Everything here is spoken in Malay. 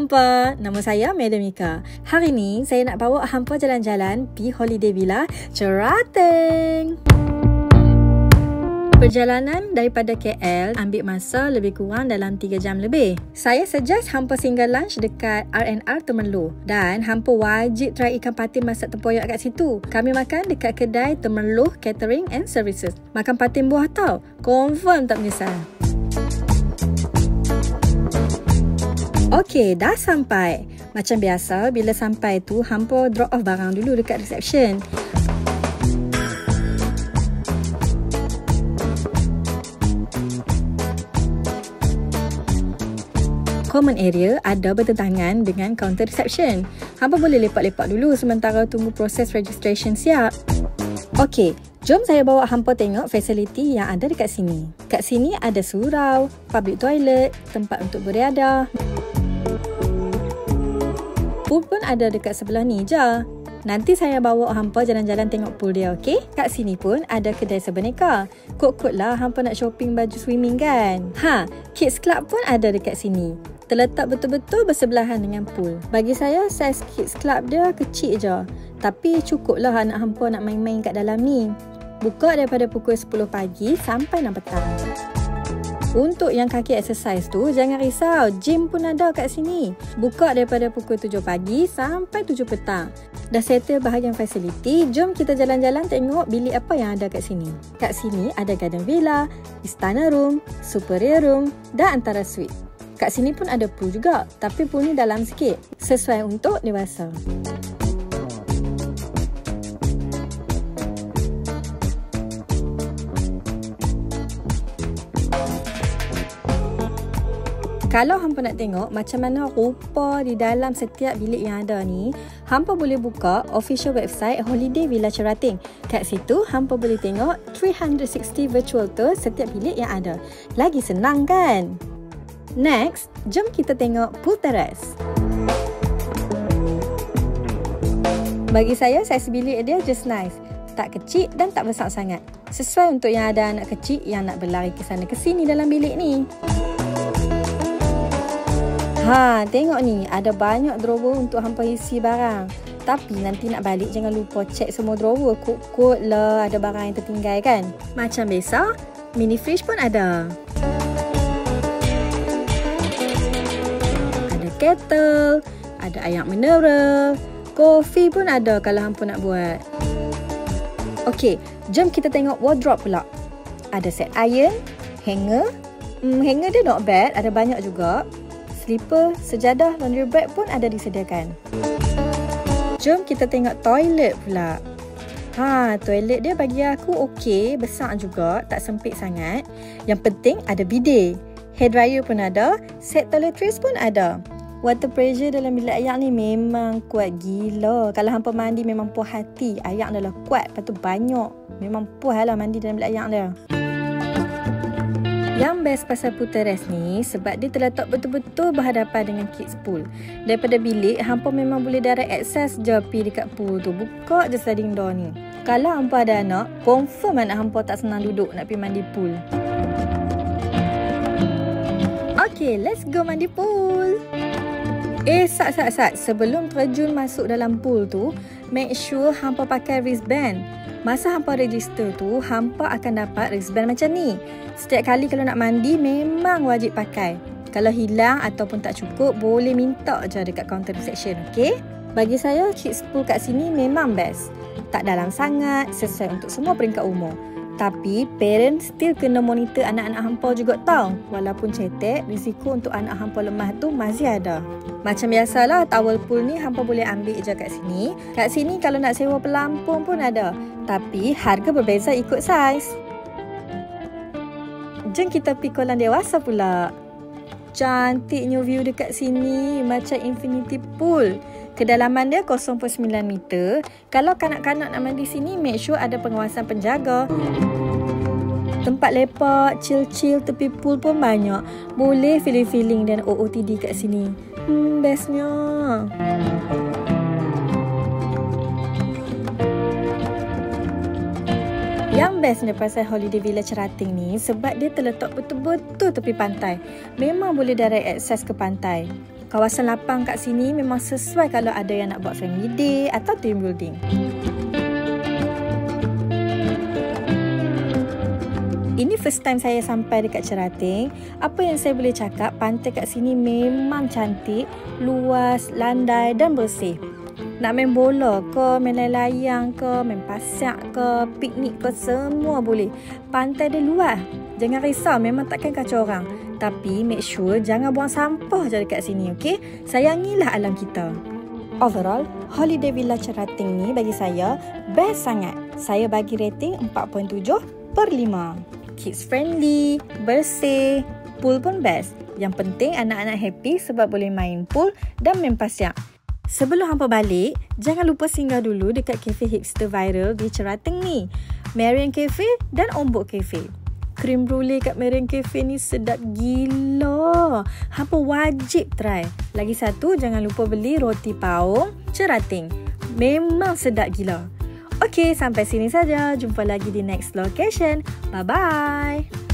hampa, nama saya Madam Mika. Hari ni saya nak bawa hampa jalan-jalan di Holiday Villa Cerateng. Perjalanan daripada KL ambil masa lebih kurang dalam 3 jam lebih. Saya suggest hampa singgah lunch dekat R&R Temerloh dan hampa wajib try ikan patin masak tempoyak kat situ. Kami makan dekat kedai Temerloh Catering and Services. Makan patin buah tau, confirm tak menyesal. Okey, dah sampai. Macam biasa, bila sampai tu hampa drop off barang dulu dekat reception. Common area ada bertentangan dengan kaunter reception. Hampa boleh lepak-lepak dulu sementara tunggu proses registration siap. Okey, jom saya bawa hampa tengok fasiliti yang ada dekat sini. Kat sini ada surau, public toilet, tempat untuk beriadah. Pool pun ada dekat sebelah ni je. Nanti saya bawa hampa jalan-jalan tengok pool dia, okey? Kat sini pun ada kedai sebeneka. Kot-kot lah hampa nak shopping baju swimming kan? Kids Club pun ada dekat sini. Terletak betul-betul bersebelahan dengan pool. Bagi saya, saiz Kids Club dia kecil je. Tapi cukup lah anak hampa nak main-main kat dalam ni. Buka daripada pukul 10 pagi sampai 6 petang. Untuk yang kaki exercise tu, jangan risau. Gym pun ada kat sini. Buka daripada pukul 7 pagi sampai 7 petang. Dah settle bahagian fasiliti, jom kita jalan-jalan tengok bilik apa yang ada kat sini. Kat sini ada garden villa, istana room, superior room dan antara suite. Kat sini pun ada pool juga, tapi pool ni dalam sikit, sesuai untuk dewasa. Kalau hampa nak tengok macam mana rupa di dalam setiap bilik yang ada ni, hampa boleh buka official website Holiday Villa Cerateng. Kat situ hampa boleh tengok 360 virtual tour setiap bilik yang ada. Lagi senang kan? Next, jom kita tengok pool terrace. Bagi saya, saiz bilik dia just nice. Tak kecil dan tak besar sangat. Sesuai untuk yang ada anak kecil yang nak berlari ke sana ke sini dalam bilik ni. Tengok ni, ada banyak drawer untuk hampa isi barang. Tapi nanti nak balik jangan lupa check semua drawer. Kot-kot lah ada barang yang tertinggal kan. Macam biasa, mini fridge pun ada. Ada kettle, ada air mineral, kopi pun ada kalau hampa nak buat. Okey, jom kita tengok wardrobe pula. Ada set iron, hanger. Hanger dia not bad, ada banyak juga. Slipper, sejadah, laundry bag pun ada disediakan. Jom kita tengok toilet pula. Toilet dia bagi aku okey, besar juga, tak sempit sangat. Yang penting ada bidet. Hair dryer pun ada, set toiletries pun ada. Water pressure dalam bilik ayak ni memang kuat gila. Kalau hampa mandi memang puas hati. Ayak dah lah kuat, lepas tu banyak. Memang puas lah mandi dalam bilik ayak dia. Yang best pasal pool terrace ni sebab dia terletak betul-betul berhadapan dengan kids pool. Daripada bilik, hampa memang boleh direct access je pergi dekat pool tu. Buka je sliding door ni. Kalau hampa ada anak, confirm anak hampa tak senang duduk nak pergi mandi pool. Okay, let's go mandi pool. Sat. Sebelum terjun masuk dalam pool tu, make sure hampa pakai wristband. Masa hampa register tu, hampa akan dapat wristband macam ni. Setiap kali kalau nak mandi, memang wajib pakai. Kalau hilang ataupun tak cukup, boleh minta je dekat counter reception, okey? Bagi saya, kids pool kat sini memang best. Tak dalam sangat, sesuai untuk semua peringkat umur. Tapi, parents still kena monitor anak-anak hampa juga tau. Walaupun cetek, risiko untuk anak hampa lemah tu masih ada. Macam biasalah, towel pool ni hampa boleh ambil je kat sini. Kat sini kalau nak sewa pelampung pun ada. Tapi, harga berbeza ikut saiz. Jom kita pergi kolam dewasa pula. Cantiknya view dekat sini, macam infinity pool. Kedalaman dia 0.9 meter. Kalau kanak-kanak nak mandi sini, make sure ada pengawasan penjaga. Tempat lepak, chill-chill tepi pool pun banyak. Boleh feeling-feeling dan OOTD kat sini. Bestnya. Yang bestnya pasal Holiday Villa Cerateng ni sebab dia terletak betul-betul tepi pantai. Memang boleh direct access ke pantai. Kawasan lapang kat sini memang sesuai kalau ada yang nak buat family day atau team building. Ini first time saya sampai dekat Cerating. Apa yang saya boleh cakap, pantai kat sini memang cantik, luas, landai dan bersih. Nak main bola ke, main layang ke, main pasak ke, piknik ke, semua boleh. Pantai dia luas. Jangan risau, memang takkan kacau orang. Tapi make sure jangan buang sampah je dekat sini, okey? Sayangilah alam kita. Overall, Holiday Villa Cerating ni bagi saya best sangat. Saya bagi rating 4.7/5. Kids friendly, bersih, pool pun best. Yang penting anak-anak happy sebab boleh main pool dan main pasyak. Sebelum hampa balik, jangan lupa singgah dulu dekat kafe hipster viral di Cerating ni. Marian Cafe dan Ombok Cafe. Krim brulee kat Marian Cafe ni sedap gila. Hampa wajib try. Lagi satu, jangan lupa beli roti paung Cerating. Memang sedap gila. Okey, sampai sini saja. Jumpa lagi di next location. Bye-bye.